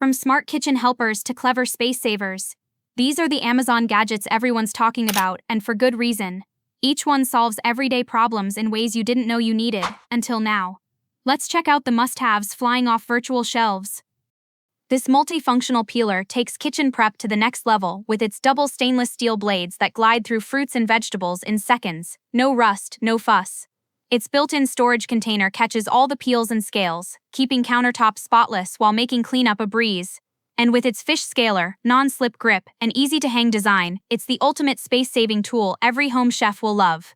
From smart kitchen helpers to clever space savers, these are the Amazon gadgets everyone's talking about, and for good reason. Each one solves everyday problems in ways you didn't know you needed, until now. Let's check out the must-haves flying off virtual shelves. This multifunctional peeler takes kitchen prep to the next level with its double stainless steel blades that glide through fruits and vegetables in seconds. No rust, no fuss. Its built-in storage container catches all the peels and scales, keeping countertops spotless while making cleanup a breeze. And with its fish scaler, non-slip grip, and easy-to-hang design, it's the ultimate space-saving tool every home chef will love.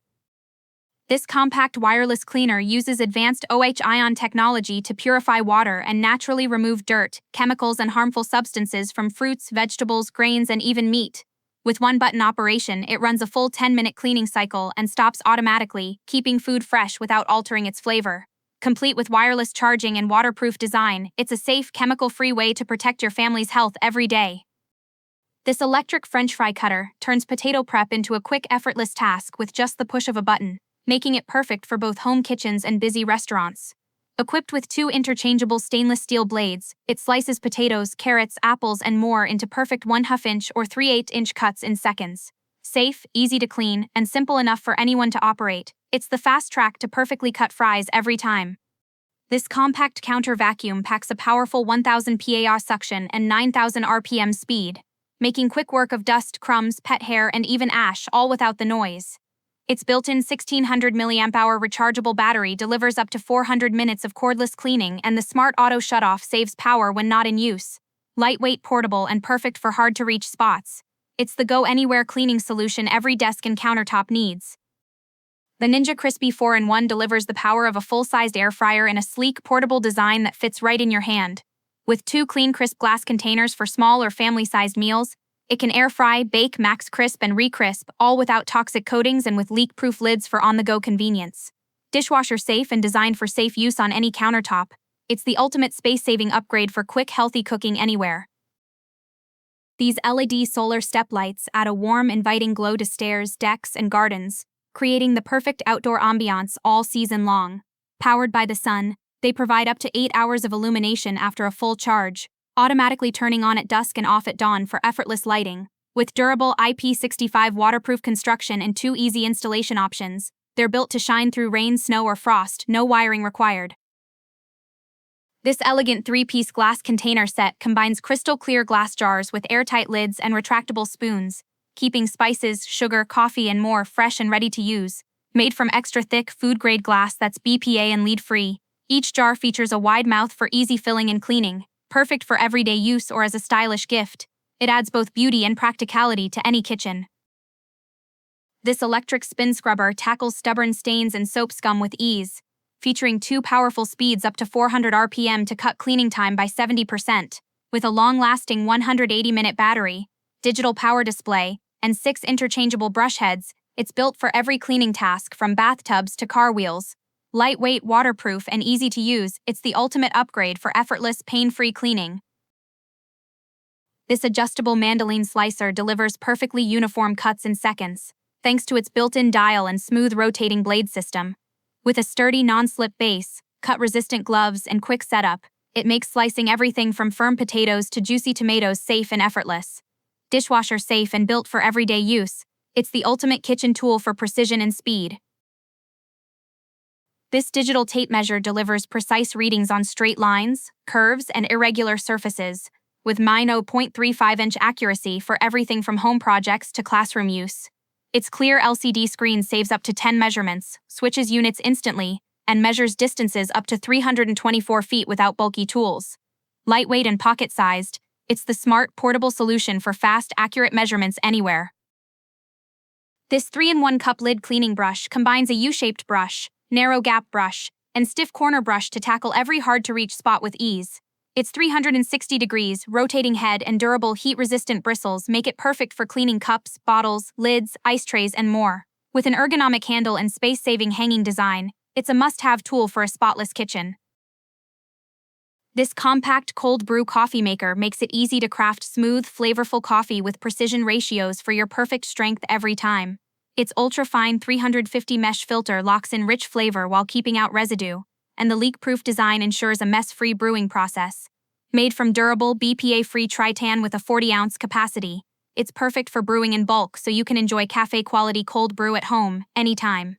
This compact wireless cleaner uses advanced OH-ion technology to purify water and naturally remove dirt, chemicals, and harmful substances from fruits, vegetables, grains, and even meat. With one-button operation, it runs a full 10-minute cleaning cycle and stops automatically, keeping food fresh without altering its flavor. Complete with wireless charging and waterproof design, it's a safe, chemical-free way to protect your family's health every day. This electric French fry cutter turns potato prep into a quick, effortless task with just the push of a button, making it perfect for both home kitchens and busy restaurants. Equipped with 2 interchangeable stainless steel blades, it slices potatoes, carrots, apples, and more into perfect 1/2-inch or 3/8-inch cuts in seconds. Safe, easy to clean, and simple enough for anyone to operate, it's the fast track to perfectly cut fries every time. This compact counter vacuum packs a powerful 1000 PAR suction and 9000 RPM speed, making quick work of dust, crumbs, pet hair, and even ash, all without the noise. Its built-in 1600 mAh rechargeable battery delivers up to 400 minutes of cordless cleaning, and the smart auto shutoff saves power when not in use. Lightweight, portable, and perfect for hard-to-reach spots, it's the go-anywhere cleaning solution every desk and countertop needs. The Ninja Crispy 4-in-1 delivers the power of a full-sized air fryer in a sleek, portable design that fits right in your hand. With 2 clean, crisp glass containers for small or family-sized meals, it can air fry, bake, max crisp, and re-crisp, all without toxic coatings and with leak-proof lids for on-the-go convenience. Dishwasher safe and designed for safe use on any countertop, it's the ultimate space-saving upgrade for quick, healthy cooking anywhere. These LED solar step lights add a warm, inviting glow to stairs, decks, and gardens, creating the perfect outdoor ambiance all season long. Powered by the sun, they provide up to 8 hours of illumination after a full charge, automatically turning on at dusk and off at dawn for effortless lighting. With durable IP65 waterproof construction and 2 easy installation options, they're built to shine through rain, snow, or frost, no wiring required. This elegant 3-piece glass container set combines crystal-clear glass jars with airtight lids and retractable spoons, keeping spices, sugar, coffee, and more fresh and ready to use. Made from extra-thick, food-grade glass that's BPA and lead-free, each jar features a wide mouth for easy filling and cleaning, perfect for everyday use or as a stylish gift. It adds both beauty and practicality to any kitchen. This electric spin scrubber tackles stubborn stains and soap scum with ease, featuring 2 powerful speeds up to 400 RPM to cut cleaning time by 70%. With a long-lasting 180-minute battery, digital power display, and 6 interchangeable brush heads, it's built for every cleaning task from bathtubs to car wheels. Lightweight, waterproof, and easy to use, it's the ultimate upgrade for effortless, pain-free cleaning. This adjustable mandoline slicer delivers perfectly uniform cuts in seconds, thanks to its built-in dial and smooth rotating blade system. With a sturdy non-slip base, cut-resistant gloves, and quick setup, it makes slicing everything from firm potatoes to juicy tomatoes safe and effortless. Dishwasher safe and built for everyday use, it's the ultimate kitchen tool for precision and speed. This digital tape measure delivers precise readings on straight lines, curves, and irregular surfaces, with 0.35-inch accuracy for everything from home projects to classroom use. Its clear LCD screen saves up to 10 measurements, switches units instantly, and measures distances up to 324 feet without bulky tools. Lightweight and pocket-sized, it's the smart, portable solution for fast, accurate measurements anywhere. This 3-in-1 cup lid cleaning brush combines a U-shaped brush, narrow gap brush, and stiff corner brush to tackle every hard-to-reach spot with ease. Its 360 degrees, rotating head, and durable heat-resistant bristles make it perfect for cleaning cups, bottles, lids, ice trays, and more. With an ergonomic handle and space-saving hanging design, it's a must-have tool for a spotless kitchen. This compact cold brew coffee maker makes it easy to craft smooth, flavorful coffee with precision ratios for your perfect strength every time. Its ultra-fine 350 mesh filter locks in rich flavor while keeping out residue, and the leak-proof design ensures a mess-free brewing process. Made from durable, BPA-free tritan with a 40-ounce capacity, it's perfect for brewing in bulk so you can enjoy cafe-quality cold brew at home, anytime.